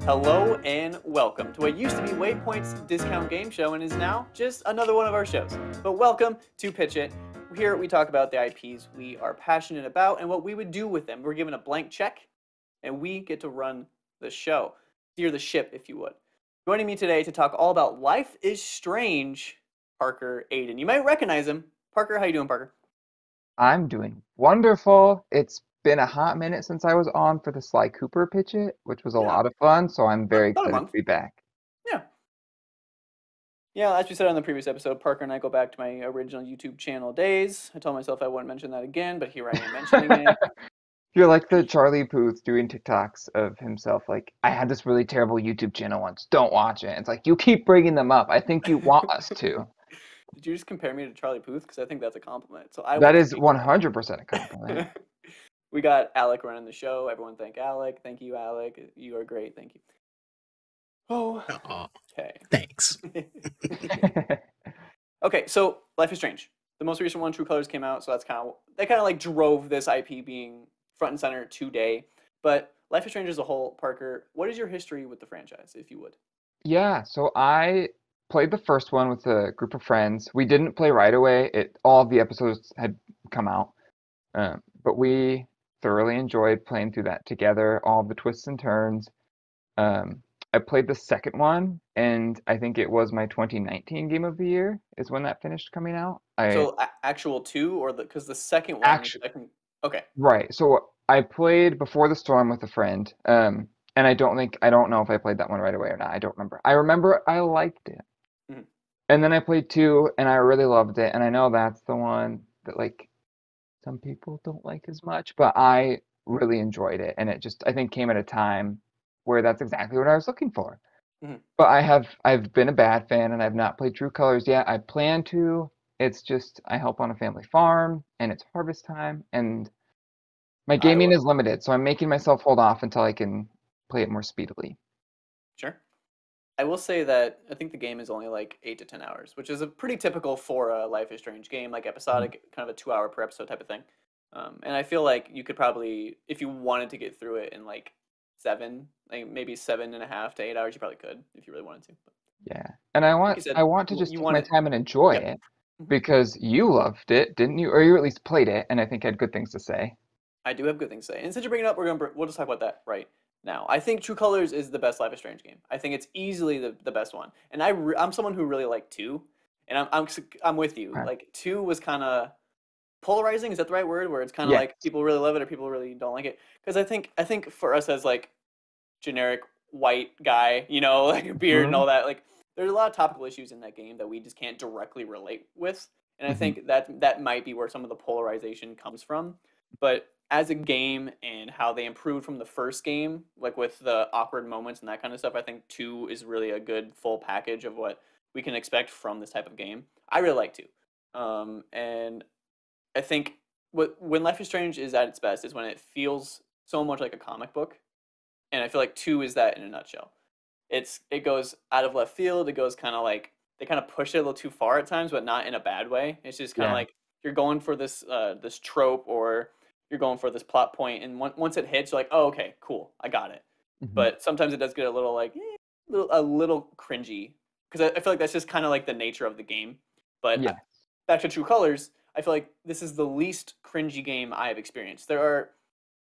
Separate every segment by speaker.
Speaker 1: Hello and welcome to what used to be Waypoint's discount game show and is now just another one of our shows. But welcome to Pitch It. Here we talk about the IPs we are passionate about and what we would do with them. We're given a blank check and we get to run the show. Steer the ship, if you would. Joining me today to talk all about Life is Strange, Parker Aiden. You might recognize him. Parker, how you doing, Parker?
Speaker 2: I'm doing wonderful. It's been a hot minute since I was on for the Sly Cooper Pitch It, which was a
Speaker 1: Yeah,
Speaker 2: lot of fun, so I'm very
Speaker 1: about a
Speaker 2: excited to
Speaker 1: month.
Speaker 2: be back.
Speaker 1: Yeah. Yeah, as we said on the previous episode, Parker and I go back to my original YouTube channel days. I told myself I wouldn't mention that again, but here I am mentioning it.
Speaker 2: You're like the Charlie Puth doing TikToks of himself, like, I had this really terrible YouTube channel once. Don't watch it. It's like, you keep bringing them up. I think you want us to.
Speaker 1: Did you just compare me to Charlie Puth? Because I think that's a compliment. So I will
Speaker 2: That is
Speaker 1: take
Speaker 2: 100% a compliment.
Speaker 1: that. We got Alec running the show. Everyone thank Alec. Thank you, Alec. You are great. Thank you. Oh,
Speaker 3: Oh,
Speaker 1: okay.
Speaker 3: thanks.
Speaker 1: Okay, so Life is Strange. The most recent one, True Colors, came out, so they kind of like drove this IP being front and center today. But Life is Strange as a whole, Parker, what is your history with the franchise, if you would?
Speaker 2: Yeah, so I played the first one with a group of friends. We didn't play right away. All of the episodes had come out. But we thoroughly enjoyed playing through that together, all the twists and turns. I played the second one, and I think it was my 2019 Game of the Year is when that finished coming out.
Speaker 1: So actual two, or because the second one,
Speaker 2: Actually,
Speaker 1: okay,
Speaker 2: right. So I played Before the Storm with a friend, and I don't know if I played that one right away or not. I don't remember. I remember I liked it,
Speaker 1: Mhm.
Speaker 2: and then I played two, and I really loved it. And I know that's the one that like some people don't like as much, but I really enjoyed it, and it just I think came at a time where that's exactly what I was looking for.
Speaker 1: Mhm.
Speaker 2: But I've been a bad fan, and I've not played True Colors yet. I plan to. It's just I help on a family farm, and it's harvest time, and my
Speaker 1: I
Speaker 2: gaming
Speaker 1: will.
Speaker 2: is limited, so I'm making myself hold off until I can play it more speedily.
Speaker 1: Sure. I will say that I think the game is only like 8 to 10 hours, which is a pretty typical for a Life is Strange game, like
Speaker 2: Mhm.
Speaker 1: episodic, kind of a 2 hour per episode type of thing. And I feel like you could probably, if you wanted to get through it in like like maybe 7.5 to 8 hours, you probably could if you really wanted to. But
Speaker 2: Yeah, and
Speaker 1: like you
Speaker 2: I
Speaker 1: said,
Speaker 2: want to just
Speaker 1: you
Speaker 2: take
Speaker 1: want
Speaker 2: my
Speaker 1: it.
Speaker 2: time and enjoy
Speaker 1: Yep.
Speaker 2: it
Speaker 1: Mhm.
Speaker 2: because you loved it, didn't you? Or you at least played it, and I think had good things to say.
Speaker 1: I do have good things to say. And since you bring it up, we'll just talk about that right now. I think True Colors is the best Life is Strange game. I think it's easily the best one. And I'm someone who really liked two, and I'm with you.
Speaker 2: Okay.
Speaker 1: Like two was kind of polarizing. Is that the right word? Where it's kind of
Speaker 2: Yeah.
Speaker 1: like people really love it or people really don't like it. Because I think for us as like generic white guy, like a beard and
Speaker 2: Hmm.
Speaker 1: all that, like there's a lot of topical issues in that game that we just can't directly relate with. And I
Speaker 2: Hmm.
Speaker 1: think that might be where some of the polarization comes from. But as a game and how they improved from the first game, like with the awkward moments and that kind of stuff, I think two is really a good full package of what we can expect from this type of game. I really like two. And I think when Life is Strange is at its best is when it feels so much like a comic book, and I feel like two is that in a nutshell. It goes out of left field. It goes kind of like they kind of push it a little too far at times, but not in a bad way. It's just kind of
Speaker 2: Yeah.
Speaker 1: like you're going for this trope or you're going for this plot point, and once it hits, you're like, oh, okay, cool, I got it.
Speaker 2: Hmm.
Speaker 1: But sometimes it does get a little like a little cringy because I feel like that's just kind of like the nature of the game. But
Speaker 2: Yeah.
Speaker 1: back to True Colors, I feel like this is the least cringy game I have experienced. There are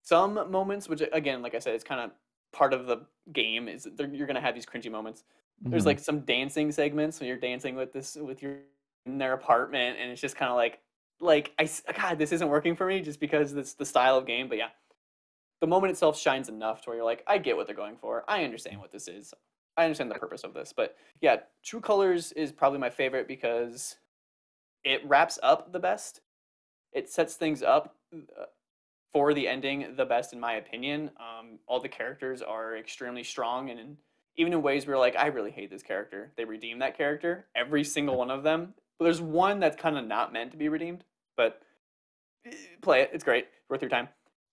Speaker 1: some moments, which again, like I said, it's kind of part of the game. You're gonna have these cringy moments. There's
Speaker 2: Hmm.
Speaker 1: like some dancing segments when you're dancing with your in their apartment, and it's just kind of like God, this isn't working for me just because it's the style of game. But yeah, the moment itself shines enough to where you're like, I get what they're going for. I understand what this is. I understand the purpose of this. But yeah, True Colors is probably my favorite because it wraps up the best. It sets things up for the ending the best, in my opinion. All the characters are extremely strong, and even in ways where like I really hate this character, they redeem that character. Every single one of them. But there's one that's kind of not meant to be redeemed. But play it; it's great, worth your time.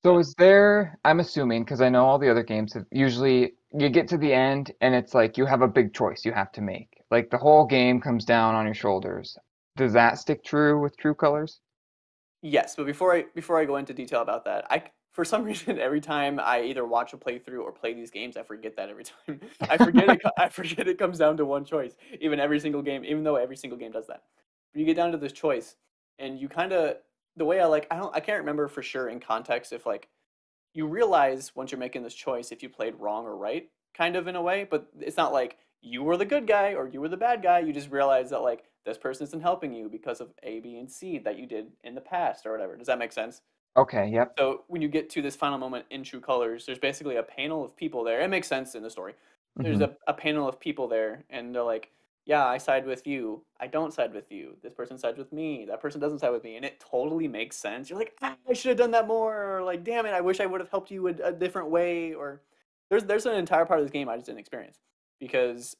Speaker 2: So
Speaker 1: But
Speaker 2: is there, I'm assuming, because I know all the other games have usually you get to the end and it's like you have a big choice you have to make. Like the whole game comes down on your shoulders. Does that stick true with True Colors?
Speaker 1: yes, but before I go into detail about that, for some reason, every time I either watch a playthrough or play these games, I forget that every time. I forget it. I forget it comes down to one choice. Even every single game, even though every single game does that. But you get down to this choice, and you kind of the way I can't remember for sure in context if like you realize once you're making this choice if you played wrong or right, kind of in a way. But it's not like you were the good guy or you were the bad guy. You just realize that like this person isn't helping you because of A, B, and C that you did in the past or whatever. Does that make sense?
Speaker 2: Okay, yep.
Speaker 1: So when you get to this final moment in True Colors, there's basically a panel of people there. It makes sense in the story. There's
Speaker 2: Hmm.
Speaker 1: a panel of people there, and they're like, "Yeah, I side with you. I don't side with you. This person sides with me. That person doesn't side with me." And it totally makes sense. You're like, I should have done that more. Or like, damn it, I wish I would have helped you a different way. Or there's an entire part of this game I just didn't experience because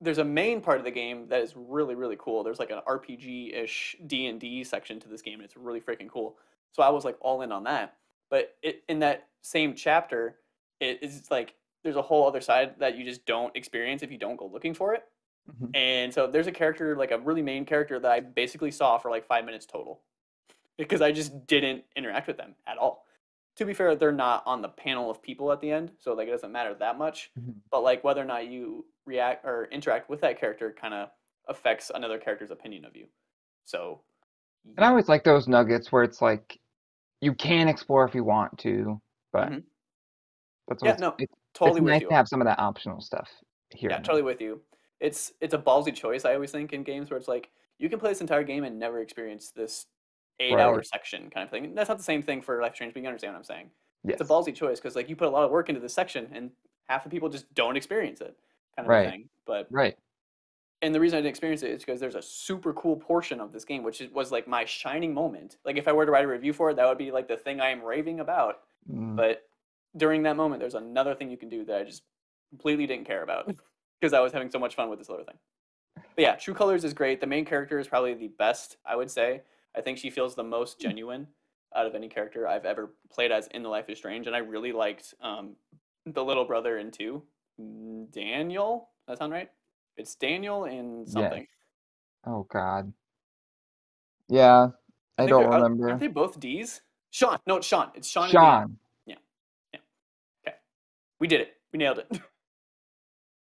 Speaker 1: there's a main part of the game that is really really cool. There's like an RPG-ish D&D section to this game, and it's really freaking cool. So I was like all in on that. But in that same chapter, it is like there's a whole other side that you just don't experience if you don't go looking for it.
Speaker 2: Hmm.
Speaker 1: And so there's a character, like a really main character, that I basically saw for like 5 minutes total because I just didn't interact with them at all. To be fair, they're not on the panel of people at the end, so like it doesn't matter that much.
Speaker 2: Hmm.
Speaker 1: But like whether or not you react or interact with that character kind of affects another character's opinion of you. So
Speaker 2: And I
Speaker 1: yeah.
Speaker 2: always like those nuggets where it's like you can explore if you want to, but
Speaker 1: Hmm.
Speaker 2: that's
Speaker 1: Yeah,
Speaker 2: always
Speaker 1: no,
Speaker 2: it's
Speaker 1: totally with
Speaker 2: nice to
Speaker 1: you.
Speaker 2: have some of that optional stuff here
Speaker 1: Yeah,
Speaker 2: and there.
Speaker 1: totally with you. It's a ballsy choice, I always think, in games where it's like you can play this entire game and never experience this 8 hour
Speaker 2: Right.
Speaker 1: section kind of thing. That's not the same thing for Life is Strange, but you understand what I'm saying. It's a
Speaker 2: Yes.
Speaker 1: ballsy choice because like you put a lot of work into this section and half the people just don't experience it, kind of a
Speaker 2: Right.
Speaker 1: thing. But
Speaker 2: Right.
Speaker 1: and the reason I didn't experience it is because there's a super cool portion of this game was like my shining moment. Like if I were to write a review for it, that would be like the thing I am raving about.
Speaker 2: Mm.
Speaker 1: But during that moment, there's another thing you can do that I just completely didn't care about because I was having so much fun with this other thing. But yeah, True Colors is great. The main character is probably the best, I would say. I think she feels the most genuine out of any character I've ever played as in the Life is Strange, and I really liked the little brother in two, Daniel. Does that sound right? It's Daniel and
Speaker 2: Yes.
Speaker 1: something.
Speaker 2: Oh God. Yeah.
Speaker 1: I
Speaker 2: I
Speaker 1: think
Speaker 2: don't
Speaker 1: they're aren't
Speaker 2: remember.
Speaker 1: they both D's? Sean. No, it's Sean. It's Sean and Daniel.
Speaker 2: Sean.
Speaker 1: Yeah. Yeah. Okay. We did it. We nailed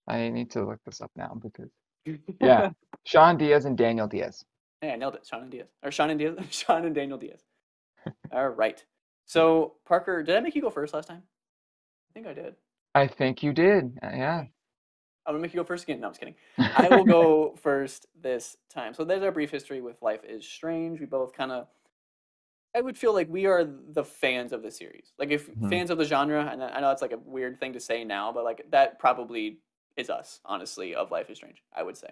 Speaker 2: I need to look this up now because
Speaker 1: it.
Speaker 2: yeah. Sean Diaz and Daniel Diaz.
Speaker 1: Hey, I nailed it. Sean and Diaz. Or Sean and Diaz. Sean and Daniel Diaz. All right. So, Parker, did I make you go first last time? I think I did.
Speaker 2: I think you did. Yeah.
Speaker 1: Okay. I'm gonna make you go first again. No, I'm just kidding. I will go first this time. So there's our brief history with Life is Strange. We both kind of, I would feel like we are the fans of the series. Like if
Speaker 2: Mhm.
Speaker 1: fans of the genre, and I know it's like a weird thing to say now, but like that probably is us, honestly, of Life is Strange. I would say.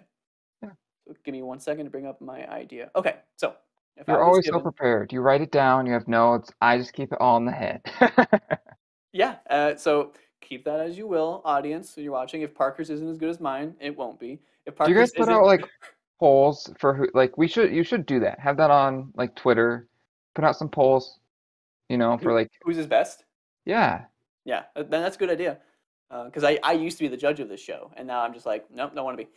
Speaker 2: Yeah.
Speaker 1: So give me 1 second to bring up my idea. Okay, so if I
Speaker 2: You're
Speaker 1: was
Speaker 2: always so
Speaker 1: given,
Speaker 2: prepared. You write it down, you have notes. I just keep it all in the head.
Speaker 1: yeah, so keep that as you will, audience. So you're watching. If Parker's isn't as good as mine, it won't be. If
Speaker 2: Do you guys
Speaker 1: Parker's
Speaker 2: put out
Speaker 1: isn't,
Speaker 2: like polls for who like you should do that. Have that on like Twitter. Put out some polls, for like
Speaker 1: who's his best?
Speaker 2: yeah.
Speaker 1: Yeah, then that's a good idea. Because I used to be the judge of this show, and now I'm just like, nope, don't want to be.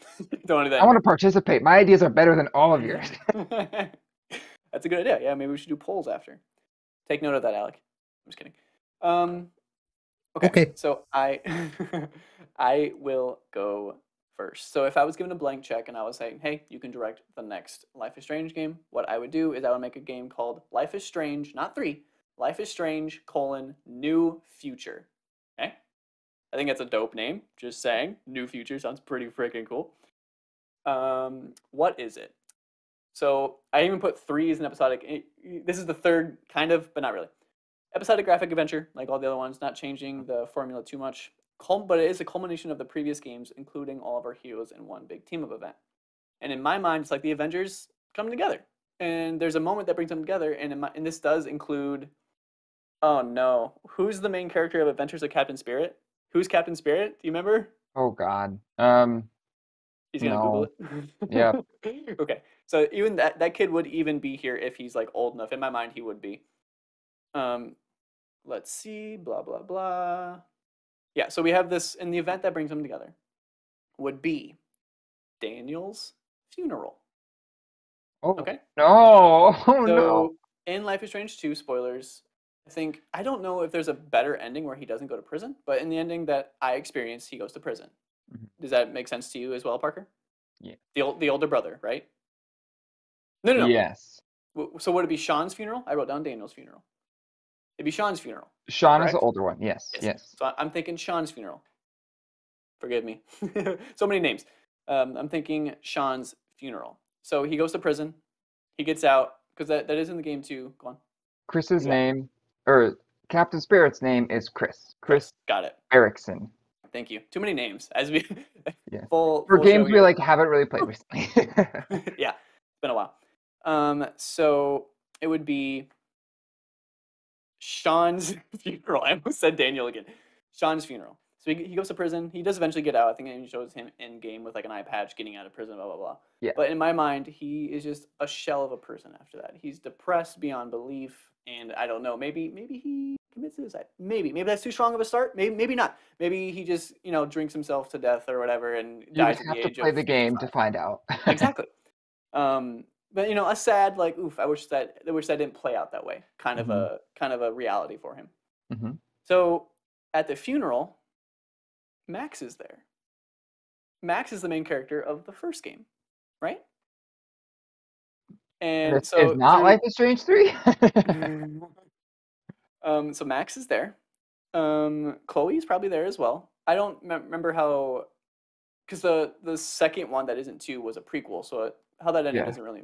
Speaker 1: Don't want to do that
Speaker 2: I want to
Speaker 1: anymore.
Speaker 2: participate. My ideas are better than all of yours.
Speaker 1: That's a good idea. Yeah, maybe we should do polls after. Take note of that, Alec. I'm just kidding. Um, okay,
Speaker 3: Okay.
Speaker 1: so I will go first. So if I was given a blank check and I was saying, hey, you can direct the next Life is Strange game, what I would do is I would make a game called Life is Strange, not 3, Life is Strange, New Future. Okay? I think that's a dope name. Just saying. New Future sounds pretty freaking cool. What is it? So I even put 3 as an episodic. This is the third, kind of, but not really. Episodic graphic adventure, like all the other ones, not changing the formula too much. But it is a culmination of the previous games, including all of our heroes in one big team up event. And in my mind, it's like the Avengers come together, and there's a moment that brings them together. And this does include. Oh no, who's the main character of Adventures of Captain Spirit? Who's Captain Spirit? Do you remember?
Speaker 2: Oh God.
Speaker 1: He's gonna Google
Speaker 2: No. Yep.
Speaker 1: it. Okay, so even that kid would even be here if he's like old enough. In my mind, he would be. Um, let's see. Blah blah blah. Yeah, so we have this, and the event that brings them together would be Daniel's funeral.
Speaker 2: Oh
Speaker 1: Okay,
Speaker 2: no. Oh no.
Speaker 1: so in Life is Strange 2, spoilers. I think I don't know if there's a better ending where he doesn't go to prison, but in the ending that I experienced, he goes to prison.
Speaker 2: Mhm.
Speaker 1: Does that make sense to you as well, Parker?
Speaker 2: Yeah.
Speaker 1: The older brother, right? No, no, no.
Speaker 2: Yes.
Speaker 1: So would it be Sean's funeral? I wrote down Daniel's funeral. It'd be Sean's funeral,
Speaker 2: Sean is the
Speaker 1: correct?
Speaker 2: older one. Yes.
Speaker 1: Yes.
Speaker 2: Yes.
Speaker 1: So I'm thinking Sean's funeral. Forgive me. So many names. I'm thinking Sean's funeral. So he goes to prison. He gets out because that is in the game too. Go on.
Speaker 2: Chris's
Speaker 1: Yeah.
Speaker 2: name, or Captain Spirit's name is Chris.
Speaker 1: Chris.
Speaker 2: Chris
Speaker 1: Got it.
Speaker 2: Erickson.
Speaker 1: Thank you. Too many names as we
Speaker 2: Yeah. For
Speaker 1: full show
Speaker 2: games we
Speaker 1: here.
Speaker 2: like haven't really played recently.
Speaker 1: Yeah, it's been a while. So it would be Sean's funeral. I almost said Daniel again. Sean's funeral. So he goes to prison. He does eventually get out. I think it shows him in game with like an eye patch getting out of prison, blah, blah, blah.
Speaker 2: Yeah.
Speaker 1: But in my mind, he is just a shell of a person after that. He's depressed beyond belief. And I don't know, maybe he commits suicide. Maybe that's too strong of a start. Maybe not. Maybe he just, drinks himself to death or whatever and
Speaker 2: You
Speaker 1: dies
Speaker 2: just
Speaker 1: at
Speaker 2: have
Speaker 1: the
Speaker 2: to
Speaker 1: age
Speaker 2: play
Speaker 1: of
Speaker 2: the game to
Speaker 1: 55.
Speaker 2: find out.
Speaker 1: Exactly. But a sad like, oof, I wish that didn't play out that way. Kind of a reality for him.
Speaker 2: Mm-hmm.
Speaker 1: So at the funeral, Max is there. Max is the main character of the first game, right? And
Speaker 2: This
Speaker 1: so
Speaker 2: is not Life is Strange 3.
Speaker 1: so Max is there. Chloe's probably there as well. I don't remember how, because the second one that isn't 2 was a prequel, so how that ended
Speaker 2: Yeah.
Speaker 1: doesn't really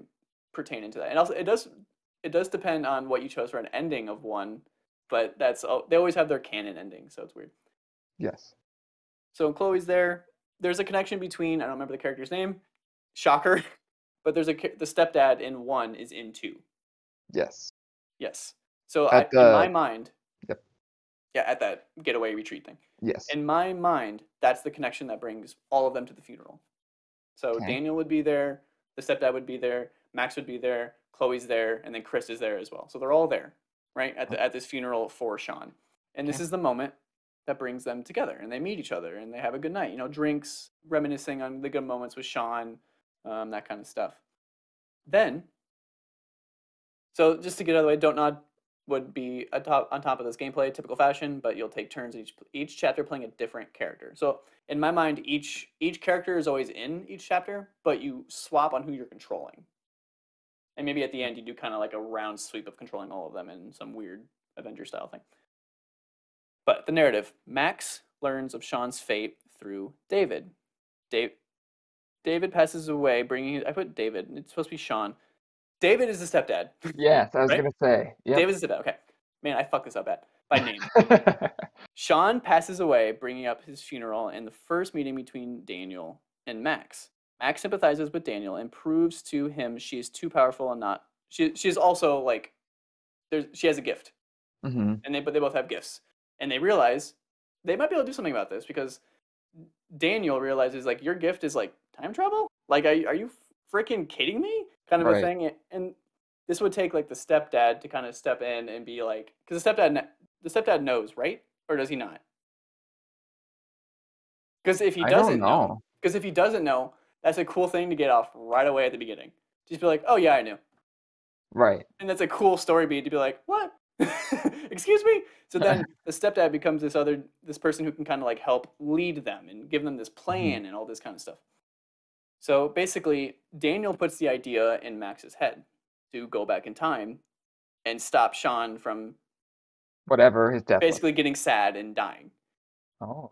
Speaker 1: pertain into that. And also, it does depend on what you chose for an ending of one, but they always have their canon ending, so it's weird.
Speaker 2: Yes.
Speaker 1: So Chloe's there. There's a connection between, I don't remember the character's name, shocker, but there's the stepdad in 1 is in 2.
Speaker 2: Yes.
Speaker 1: Yes. So
Speaker 2: At
Speaker 1: in my mind,
Speaker 2: Yep.
Speaker 1: yeah, at that getaway retreat thing.
Speaker 2: Yes.
Speaker 1: In my mind, that's the connection that brings all of them to the funeral. So
Speaker 2: Okay.
Speaker 1: Daniel would be there, the stepdad would be there, Max would be there, Chloe's there, and then Chris is there as well. So they're all there, right, at this funeral for Sean. And this
Speaker 2: Okay.
Speaker 1: is the moment that brings them together, and they meet each other, and they have a good night. Drinks, reminiscing on the good moments with Sean, that kind of stuff. Then, so just to get out of the way, Don't Nod would be on top of this gameplay, typical fashion, but you'll take turns each chapter playing a different character. So in my mind, each character is always in each chapter, but you swap on who you're controlling. And maybe at the end you do kind of like a round sweep of controlling all of them in some weird Avenger style thing. But the narrative, Max learns of Sean's fate through David. David passes away, I put David, it's supposed to be Sean. David is the stepdad.
Speaker 2: Yes, I was
Speaker 1: right?
Speaker 2: gonna say. Yep.
Speaker 1: David is the stepdad. Okay. Man, I fucked this up bad by name. Sean passes away, bringing up his funeral and the first meeting between Daniel and Max. Max sympathizes with Daniel and proves to him she is too powerful and not. She is also like, she has a gift,
Speaker 2: Mm-hmm.
Speaker 1: but they both have gifts, and they realize they might be able to do something about this because Daniel realizes like your gift is like time travel. Like, are you freaking kidding me? Kind of a
Speaker 2: Right.
Speaker 1: thing, and this would take like the stepdad to kind of step in and be like, because the stepdad knows, right? Or does he not? Because if he
Speaker 2: I don't
Speaker 1: doesn't
Speaker 2: know.
Speaker 1: that's a cool thing to get off right away at the beginning. Just be like, oh yeah, I knew.
Speaker 2: Right.
Speaker 1: And that's a cool story beat to be like, what? Excuse me? So then the stepdad becomes this person who can kind of like help lead them and give them this plan and all this kind of stuff. So basically, Daniel puts the idea in Max's head to go back in time and stop Sean from
Speaker 2: Whatever his death was.
Speaker 1: basically getting sad and dying.
Speaker 2: Oh.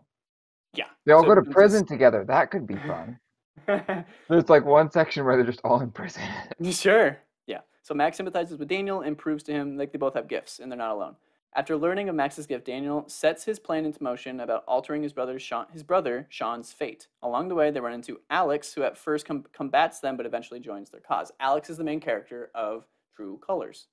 Speaker 1: Yeah.
Speaker 2: They all
Speaker 1: So
Speaker 2: go
Speaker 1: it
Speaker 2: to
Speaker 1: becomes
Speaker 2: prison together. That could be fun. There's like one section where they're just all in prison.
Speaker 1: Sure. Yeah. So Max sympathizes with Daniel and proves to him like they both have gifts and they're not alone. After learning of Max's gift, Daniel sets his plan into motion about altering his brother Sean's fate. Along the way, they run into Alex, who at first combats them, but eventually joins their cause. Alex is the main character of True Colors.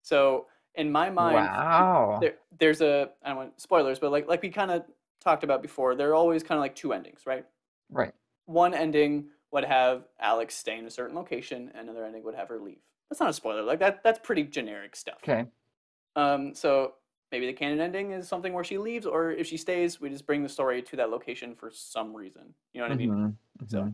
Speaker 1: So in my mind,
Speaker 2: Wow.
Speaker 1: there's I don't want spoilers, but like we kind of talked about before, there are always kind of like 2 endings, right?
Speaker 2: Right.
Speaker 1: One ending would have Alex stay in a certain location, and another ending would have her leave. That's not a spoiler. Like that's pretty generic stuff.
Speaker 2: Okay.
Speaker 1: So maybe the canon ending is something where she leaves, or if she stays, we just bring the story to that location for some reason. You know what I mean?
Speaker 2: Mm-hmm.
Speaker 1: So,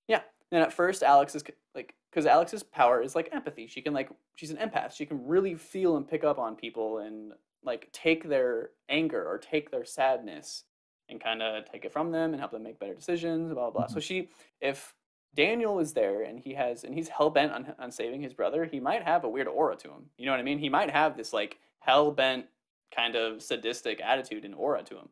Speaker 1: yeah. And at first, Alex is like, because Alex's power is like empathy. She can like, she's an empath. She can really feel and pick up on people and like take their anger or take their sadness and kind of take it from them and help them make better decisions. Blah blah blah. So
Speaker 2: Mhm.
Speaker 1: if Daniel is there and he's hell bent on saving his brother, he might have a weird aura to him. You know what I mean? He might have this like hell bent kind of sadistic attitude and aura to him.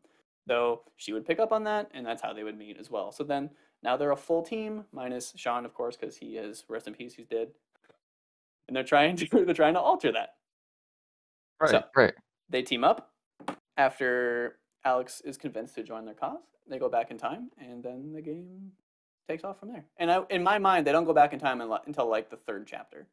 Speaker 1: So she would pick up on that, and that's how they would meet as well. So then now they're a full team, minus Sean, of course, because he is rest in peace, he's dead. And they're trying to alter that. So
Speaker 2: Right, right.
Speaker 1: they team up after Alex is convinced to join their cause. They go back in time, and then the game takes off from there. And in my mind, they don't go back in time until like the third chapter.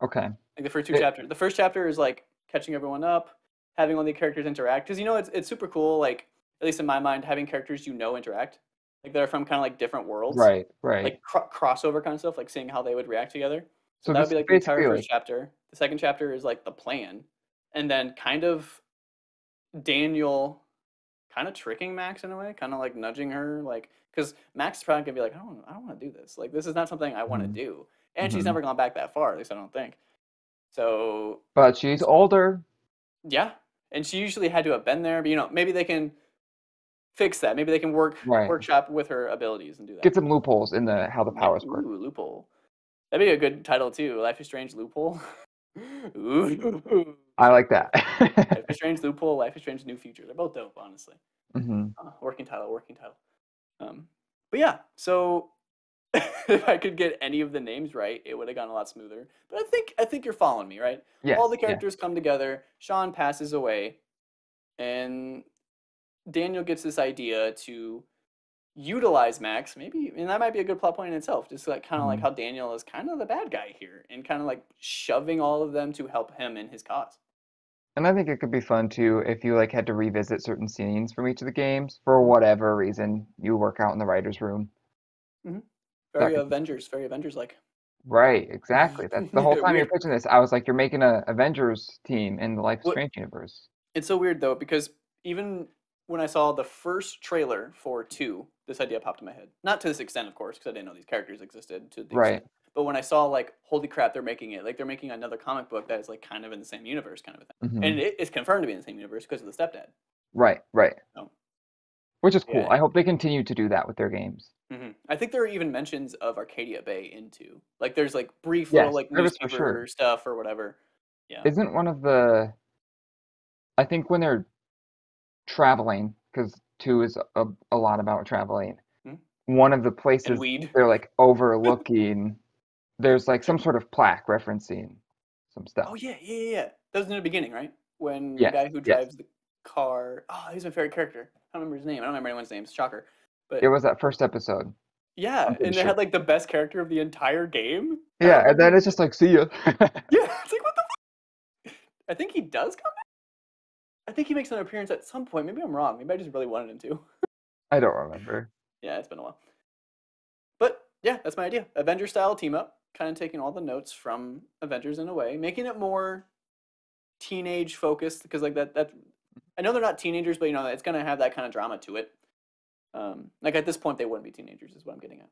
Speaker 2: Okay.
Speaker 1: Like the first two
Speaker 2: It,
Speaker 1: chapters. The first chapter is like catching everyone up, having all the characters interact. Because it's super cool. Like at least in my mind, having characters interact. Like they're from kind of like different worlds,
Speaker 2: right, right.
Speaker 1: like crossover kind of stuff. Like seeing how they would react together. So
Speaker 2: So
Speaker 1: that would
Speaker 2: this
Speaker 1: be
Speaker 2: is
Speaker 1: like the entire
Speaker 2: basically
Speaker 1: first
Speaker 2: like
Speaker 1: chapter. The second chapter is like the plan, and then kind of Daniel kind of tricking Max in a way, kind of like nudging her, like because Max is probably gonna be like, I don't want to do this. Like this is not something I want to
Speaker 2: mhm,
Speaker 1: do, and she's
Speaker 2: mhm.
Speaker 1: never gone back that far. At least I don't think. So
Speaker 2: But she's older.
Speaker 1: yeah, and she usually had to have been there, but maybe they can fix that. Maybe they can
Speaker 2: Right.
Speaker 1: workshop with her abilities and do that.
Speaker 2: Get some loopholes in the how the
Speaker 1: Yeah,
Speaker 2: powers work.
Speaker 1: ooh, loophole. That'd be a good title too. Life is Strange loophole. Ooh,
Speaker 2: I like that.
Speaker 1: Life is Strange loophole. Life is Strange new future. They're both dope, honestly.
Speaker 2: Hmm.
Speaker 1: Working title. Working title. But yeah, so if I could get any of the names right, it would have gone a lot smoother. But I think you're following me, right? All
Speaker 2: Yes,
Speaker 1: the
Speaker 2: yeah.
Speaker 1: characters come together. Sean passes away, and Daniel gets this idea to utilize Max, maybe, and that might be a good plot point in itself. Just like kind of like
Speaker 2: Mhm.
Speaker 1: how Daniel is kind of the bad guy here, and kind of like shoving all of them to help him in his cause.
Speaker 2: And I think it could be fun too if you like had to revisit certain scenes from each of the games for whatever reason you work out in the writer's room.
Speaker 1: Mm-hmm.
Speaker 2: That could be
Speaker 1: Very Avengers like.
Speaker 2: right, exactly. That's the whole
Speaker 1: Yeah,
Speaker 2: time you're
Speaker 1: weird.
Speaker 2: pitching this. I was like, you're making a Avengers team in the Life is
Speaker 1: What
Speaker 2: Strange universe.
Speaker 1: It's so weird though because even when I saw the first trailer for two, this idea popped in my head. Not to this extent, of course, because I didn't know these characters existed to the
Speaker 2: Right.
Speaker 1: extent. But when I saw like, holy crap, they're making it like they're making another comic book that is like kind of in the same universe, kind of a thing, and
Speaker 2: Hmm.
Speaker 1: it is confirmed to be in the same universe because of the stepdad.
Speaker 2: Right, right.
Speaker 1: So
Speaker 2: Which is cool.
Speaker 1: yeah,
Speaker 2: I hope they continue to do that with their games.
Speaker 1: I think there are even mentions of Arcadia Bay into like there's like brief little
Speaker 2: Yes,
Speaker 1: like
Speaker 2: there is for sure.
Speaker 1: newspaper stuff or whatever. Yeah.
Speaker 2: Isn't one of the I think when they're traveling, because two is a lot about traveling,
Speaker 1: Hmm?
Speaker 2: one of the
Speaker 1: And
Speaker 2: places
Speaker 1: weed.
Speaker 2: they're like overlooking, there's like some sort of plaque referencing some stuff.
Speaker 1: Oh yeah. That was in the beginning, right? When the
Speaker 2: Yes,
Speaker 1: guy who
Speaker 2: yes.
Speaker 1: drives the car. Oh, he's my favorite character. I don't remember his name. I don't remember anyone's names. Shocker.
Speaker 2: It
Speaker 1: But
Speaker 2: was that first episode, I'm
Speaker 1: yeah,
Speaker 2: pretty
Speaker 1: and they
Speaker 2: sure.
Speaker 1: had like the best character of the entire game. I don't
Speaker 2: Yeah, and
Speaker 1: remember
Speaker 2: then
Speaker 1: his
Speaker 2: it's
Speaker 1: name.
Speaker 2: just like, see ya.
Speaker 1: Yeah, it's like what the. I think he does come back. I think he makes an appearance at some point. Maybe I'm wrong. Maybe I just really wanted him to.
Speaker 2: I don't remember.
Speaker 1: Yeah, it's been a while. But yeah, that's my idea. Avenger style team up, kind of taking all the notes from Avengers in a way, making it more teenage focused because like that I know they're not teenagers, but it's gonna have that kind of drama to it. Like at this point, they wouldn't be teenagers, is what I'm getting at.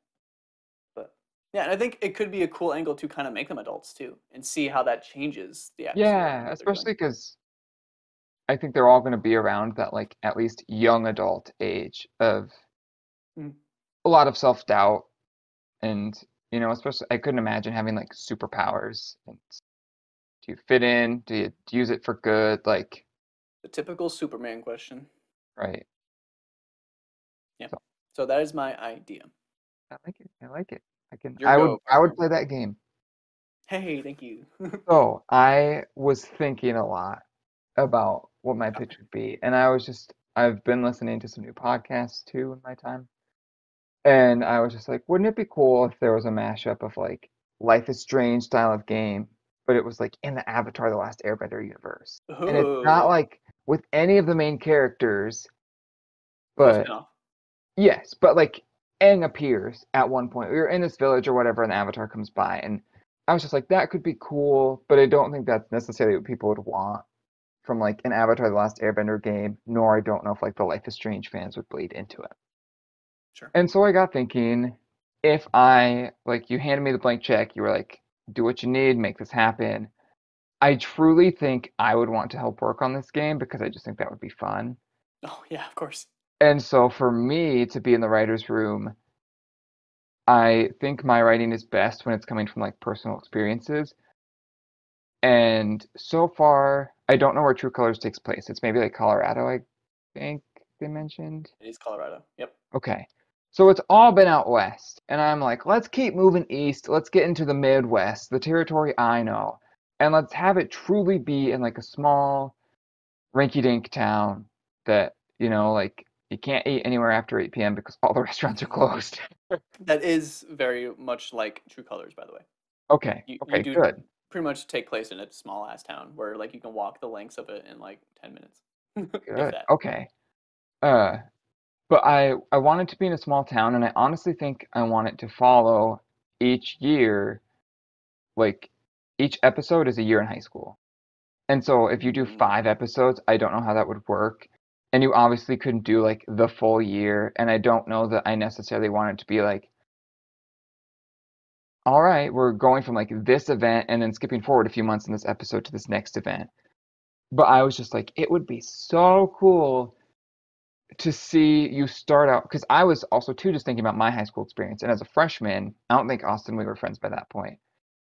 Speaker 1: But yeah, and I think it could be a cool angle to kind of make them adults too, and see how that changes the atmosphere around
Speaker 2: Yeah,
Speaker 1: what they're doing.
Speaker 2: especially because I think they're all going to be around that like at least young adult age of
Speaker 1: Mm.
Speaker 2: a lot of self-doubt and especially I couldn't imagine having like superpowers. And do you fit in? Do you use it for good? Like,
Speaker 1: The typical Superman question.
Speaker 2: right.
Speaker 1: Yeah.
Speaker 2: So
Speaker 1: So that is my idea.
Speaker 2: I like it. I like it. I can
Speaker 1: Your go,
Speaker 2: I would
Speaker 1: partner.
Speaker 2: play that game.
Speaker 1: Hey, thank you.
Speaker 2: So I was thinking a lot about what my
Speaker 1: Okay.
Speaker 2: pitch would be, and I've been listening to some new podcasts too in my time. And I was just like, wouldn't it be cool if there was a mashup of like Life is Strange style of game, but it was like in the Avatar: The Last Airbender universe. And it's not
Speaker 1: Oh,
Speaker 2: like with any of the main characters,
Speaker 1: so a
Speaker 2: but
Speaker 1: spinoff.
Speaker 2: yes, but like Aang appears at one point. We were in this village or whatever, and the Avatar comes by, and I was just like, that could be cool, but I don't think that's necessarily what people would want from like an Avatar: The Last Airbender game, nor I don't know if like the Life is Strange fans would bleed into it.
Speaker 1: Sure.
Speaker 2: And so I got thinking, if I like you handed me the blank check, you were like, do what you need, make this happen. I truly think I would want to help work on this game because I just think that would be fun.
Speaker 1: Oh yeah, of course.
Speaker 2: And so for me to be in the writer's room, I think my writing is best when it's coming from like personal experiences. And so far, I don't know where True Colors takes place. It's maybe like Colorado, I think they mentioned.
Speaker 1: It is Colorado. Yep.
Speaker 2: Okay. So it's all been out west. And I'm like, let's keep moving east. Let's get into the Midwest, the territory I know. And let's have it truly be in like a small rinky-dink town that, like you can't eat anywhere after 8 p.m. because all the restaurants are closed.
Speaker 1: That is very much like True Colors, by the way.
Speaker 2: Okay.
Speaker 1: You
Speaker 2: Okay,
Speaker 1: do
Speaker 2: good.
Speaker 1: pretty much take place in a small ass town where like you can walk the lengths of it in like 10 minutes, if
Speaker 2: Good.
Speaker 1: that.
Speaker 2: Okay. Uh, but I want it to be in a small town, and I honestly think I want it to follow each year, like each episode is a year in high school. And so if you do
Speaker 1: Mm,
Speaker 2: 5 episodes, I don't know how that would work. And you obviously couldn't do like the full year, and I don't know that I necessarily want it to be like, all right, we're going from like this event and then skipping forward a few months in this episode to this next event. But I was just like, it would be so cool to see you start out because I was also too just thinking about my high school experience. And as a freshman, I don't think Austin we were friends by that point.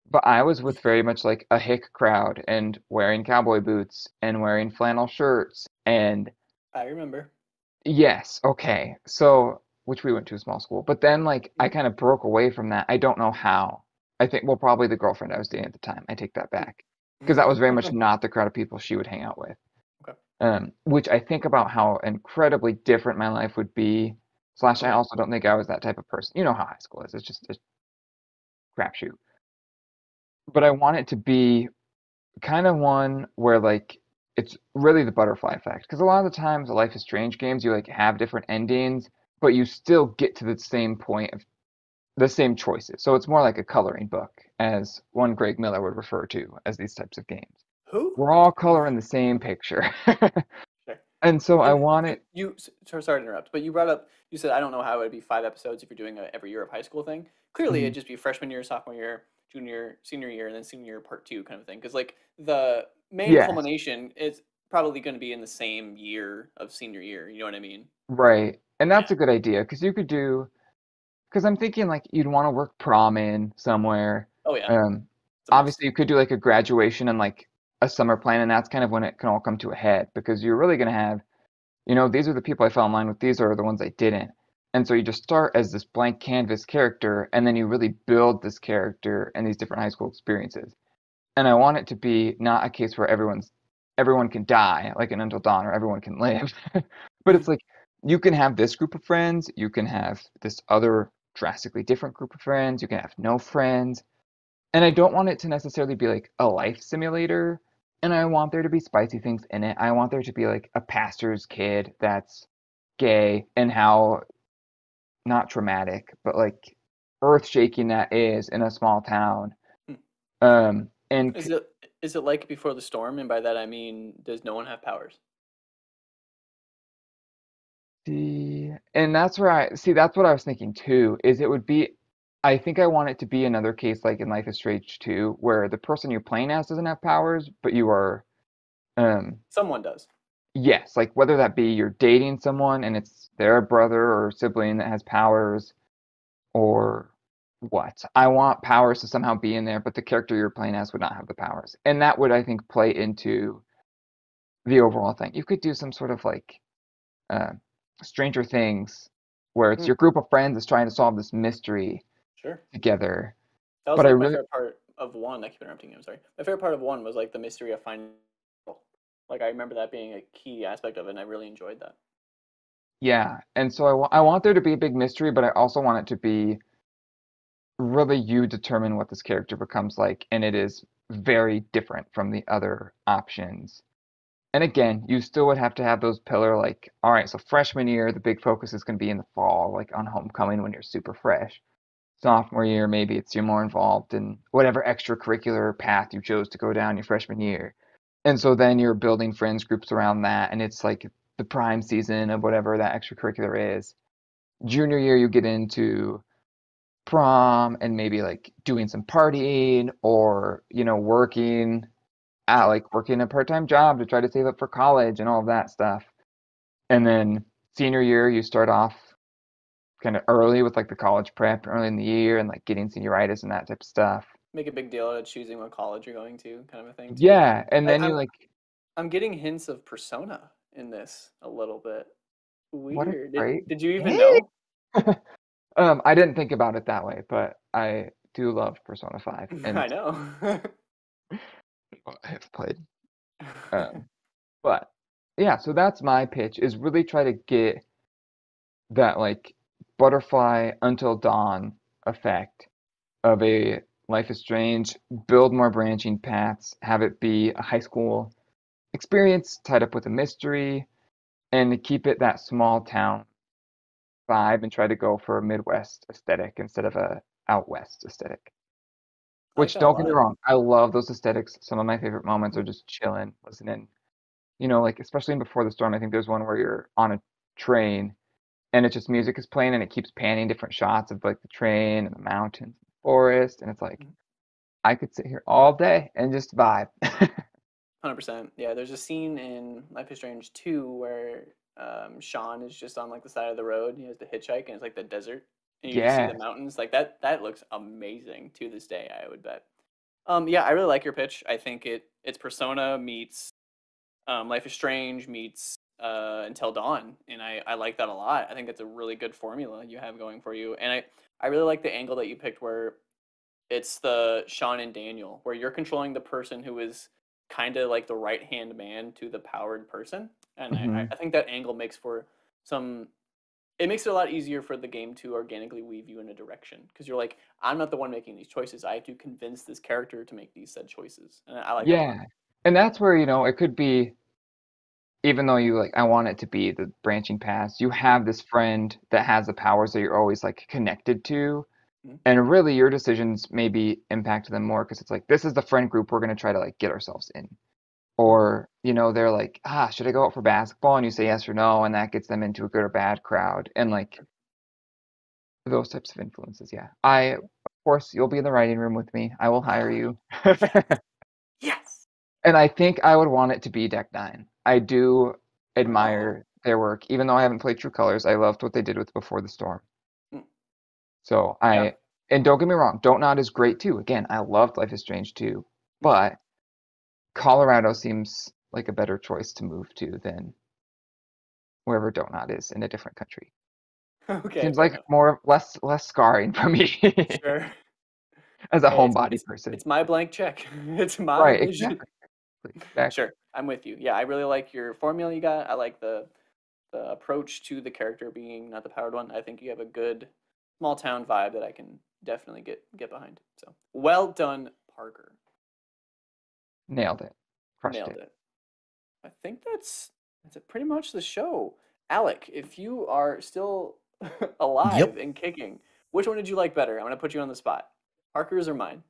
Speaker 2: But I was with very much like a hick crowd and wearing cowboy boots and wearing flannel shirts. And
Speaker 1: I remember.
Speaker 2: yes, okay. So, which we went to a small school. But then like I
Speaker 1: Mhm.
Speaker 2: kind of broke away from that. I don't know how. I think, well, probably the girlfriend I was dating at the time. I take that back. Because that was very much not the crowd of people she would hang out with.
Speaker 1: Okay.
Speaker 2: Which I think about how incredibly different my life would be. Slash, I
Speaker 1: Okay.
Speaker 2: also don't think I was that type of person. You know how high school is. It's just a crapshoot. But I want it to be kind of one where like it's really the butterfly effect. Because a lot of the times, the Life is Strange games, you like have different endings, but you still get to the same point of the same choices. So it's more like a coloring book, as one Greg Miller would refer to as these types of games.
Speaker 1: Who?
Speaker 2: We're all coloring the same picture.
Speaker 1: Sure.
Speaker 2: And so I
Speaker 1: And
Speaker 2: want it.
Speaker 1: sorry to interrupt, but you brought up, you said, I don't know how it would be 5 episodes if you're doing a every year of high school thing. Clearly, it'd
Speaker 2: Mhm.
Speaker 1: just be freshman year, sophomore year, junior, senior year, and then senior year part two kind of thing. Because like the main
Speaker 2: Yes.
Speaker 1: culmination is probably going to be in the same year of senior year. You know what I mean?
Speaker 2: Right. And that's
Speaker 1: Yeah.
Speaker 2: a good idea because you could do, because I'm thinking like you'd want to work prom in somewhere.
Speaker 1: Oh yeah,
Speaker 2: Um,
Speaker 1: it's a must.
Speaker 2: Obviously you could do like a graduation and like a summer plan, and that's kind of when it can all come to a head because you're really going to have, these are the people I fell in line with, these are the ones I didn't. And so you just start as this blank canvas character, and then you really build this character and these different high school experiences. And I want it to be not a case where everyone can die like in Until Dawn or everyone can live. But it's like you can have this group of friends, you can have this other drastically different group of friends, you can have no friends. And I don't want it to necessarily be like a life simulator. And I want there to be spicy things in it. I want there to be like a pastor's kid that's gay and how not traumatic, but like earth shaking that is in a small town. And
Speaker 1: Is it like Before the Storm? And by that I mean, does no one have powers?
Speaker 2: see, and that's where I see that's what I was thinking too, is it would be I think I want it to be another case like in Life is Strange 2, where the person you're playing as doesn't have powers, but you are um
Speaker 1: Someone does.
Speaker 2: yes, like whether that be you're dating someone and it's their brother or sibling that has powers or what. I want powers to somehow be in there, but the character you're playing as would not have the powers. And that would I think play into the overall thing. You could do some sort of like uh, Stranger Things, where it's
Speaker 1: Hmm,
Speaker 2: your group of friends is trying to solve this mystery
Speaker 1: sure.
Speaker 2: together.
Speaker 1: That was
Speaker 2: But I
Speaker 1: like my
Speaker 2: really,
Speaker 1: favorite part of one. I keep interrupting you. I'm sorry. My favorite part of one was like the mystery of finding. Like I remember that being a key aspect of it, and I really enjoyed that.
Speaker 2: yeah. And so I want there to be a big mystery, but I also want it to be really you determine what this character becomes like, and it is very different from the other options. And again, you still would have to have those pillar like, all right, so freshman year, the big focus is going to be in the fall, like on homecoming when you're super fresh. Sophomore year, maybe it's you're more involved in whatever extracurricular path you chose to go down your freshman year. And so then you're building friends groups around that, and it's like the prime season of whatever that extracurricular is. Junior year, you get into prom and maybe like doing some partying or, working working a part-time job to try to save up for college and all of that stuff. And then senior year, you start off kind of early with like the college prep early in the year and like getting senioritis and that type of stuff.
Speaker 1: Make a big deal out of choosing what college you're going to, kind of a thing too.
Speaker 2: Yeah, and
Speaker 1: I,
Speaker 2: then you
Speaker 1: I'm
Speaker 2: like,
Speaker 1: I'm getting hints of Persona in this a little bit.
Speaker 2: what a
Speaker 1: Weird. Did
Speaker 2: great
Speaker 1: did you even
Speaker 2: pick!
Speaker 1: know?
Speaker 2: I didn't think about it that way, but I do love Persona 5
Speaker 1: I
Speaker 2: and
Speaker 1: know.
Speaker 2: I have played. Um, but yeah, so that's my pitch is really try to get that like butterfly until dawn effect of a Life is Strange, build more branching paths, have it be a high school experience tied up with a mystery, and keep it that small town vibe and try to go for a Midwest aesthetic instead of a out west aesthetic.
Speaker 1: I like
Speaker 2: Which
Speaker 1: that a
Speaker 2: don't get me
Speaker 1: lot.
Speaker 2: wrong, I love those aesthetics. Some of my favorite moments are just chilling, listening. Like especially in Before the Storm, I think there's one where you're on a train and it's just music is playing and it keeps panning different shots of like the train and the mountains, and the forest, and it's like I could sit here all day and just vibe.
Speaker 1: 100%. Yeah, there's a scene in Life is Strange 2 where Sean is just on like the side of the road. He has to hitchhike, and it's like the desert, and you just see the
Speaker 2: Yes.
Speaker 1: mountains. Like that looks amazing to this day, I would bet. Yeah, I really like your pitch. I think it's Persona meets Life is Strange meets Until Dawn, and I like that a lot. I think it's a really good formula you have going for you, and I really like the angle that you picked where it's the Sean and Daniel, where you're controlling the person who is kind of like the right hand man to the powered person. And
Speaker 2: Hmm.
Speaker 1: I think that angle makes for some. It makes it a lot easier for the game to organically weave you in a direction because you're like, I'm not the one making these choices. I have to convince this character to make these said choices, and I like that a lot.
Speaker 2: Yeah. And that's where, it could be, even though you like, I want it to be the branching paths, you have this friend that has the powers that you're always like connected to.
Speaker 1: Mhm.
Speaker 2: And really your decisions maybe impact them more because it's like, this is the friend group we're going to try to like get ourselves in. Or, they're like, should I go out for basketball? And you say yes or no, and that gets them into a good or bad crowd. And like those types of influences, yeah. Of course, you'll be in the writing room with me. I will hire you.
Speaker 1: Yes, yes.
Speaker 2: And I think I would want it to be Deck Nine. I do
Speaker 1: Oh,
Speaker 2: admire their work, even though I haven't played True Colors. I loved what they did with Before the Storm.
Speaker 1: mm,
Speaker 2: So
Speaker 1: yeah.
Speaker 2: and don't get me wrong, Don't Nod is great too. Again, I loved Life is Strange too,
Speaker 1: Mhm.
Speaker 2: but Colorado seems like a better choice to move to than wherever Don't Nod is in a different country.
Speaker 1: Okay,
Speaker 2: Seems
Speaker 1: fair
Speaker 2: like
Speaker 1: enough.
Speaker 2: more less scarring for me
Speaker 1: Sure.
Speaker 2: as a
Speaker 1: Hey,
Speaker 2: homebody person.
Speaker 1: it's my blank check. It's my
Speaker 2: Right,
Speaker 1: vision.
Speaker 2: exactly, exactly.
Speaker 1: Sure, I'm with you. Yeah, I really like your formula you got. I like the approach to the character being not the powered one. I think you have a good small town vibe that I can definitely get behind. So well done, Parker.
Speaker 2: Nailed it. Crushed
Speaker 1: Nailed
Speaker 2: it.
Speaker 1: it. I think that's it, pretty much the show. Alec, if you are still alive
Speaker 3: Yep.
Speaker 1: and kicking, which one did you like better? I'm gonna put you on the spot. Parker's or mine?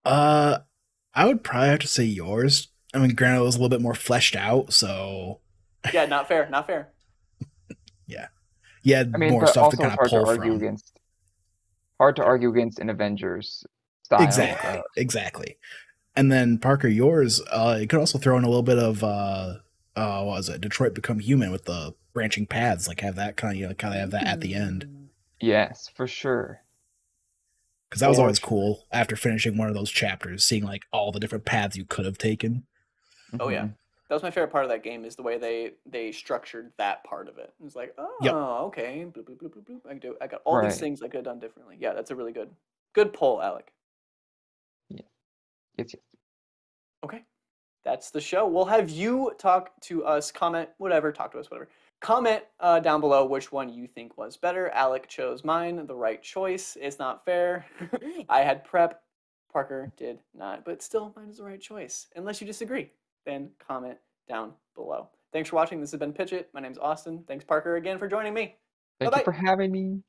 Speaker 3: Uh, I would probably have to say yours. I mean, granted, it was a little bit more fleshed out, so
Speaker 1: Yeah, not fair. Not fair.
Speaker 3: yeah, you
Speaker 2: I
Speaker 3: had
Speaker 2: mean,
Speaker 3: more
Speaker 2: but
Speaker 3: stuff to
Speaker 2: also
Speaker 3: kind
Speaker 2: it's
Speaker 3: of pull from.
Speaker 2: hard to
Speaker 1: Sure.
Speaker 2: argue against an Avengers style.
Speaker 3: Exactly, exactly. And then Parker, yours, you could also throw in a little bit of what was it? Detroit Become Human with the branching paths, like have that kind of kind of have that at the end,
Speaker 2: Yes, for sure.
Speaker 3: because that was
Speaker 2: For
Speaker 3: always
Speaker 2: sure.
Speaker 3: cool after finishing one of those chapters, seeing like all the different paths you could have taken.
Speaker 1: Oh yeah,
Speaker 2: Hmm.
Speaker 1: that was my favorite part of that game is the way they structured that part of it. It's like,
Speaker 3: Yep.
Speaker 1: oh, okay, bloop, bloop, bloop, bloop, bloop. I got all these
Speaker 2: Right.
Speaker 1: things I could have done differently. Yeah, that's a really good pull, Alec.
Speaker 2: Yeah. Yes, yes.
Speaker 1: Okay, that's the show. We'll have you talk to us, comment, whatever, talk to us, whatever. Comment down below which one you think was better. Alec chose mine, the right choice. It's not fair. I had prep. Parker did not, but still, mine is the right choice. Unless you disagree, then comment down below. Thanks for watching. This has been Pitch It. My name's Austin. Thanks, Parker, again for joining me. Bye
Speaker 2: Thank you
Speaker 1: bye.
Speaker 2: for having me.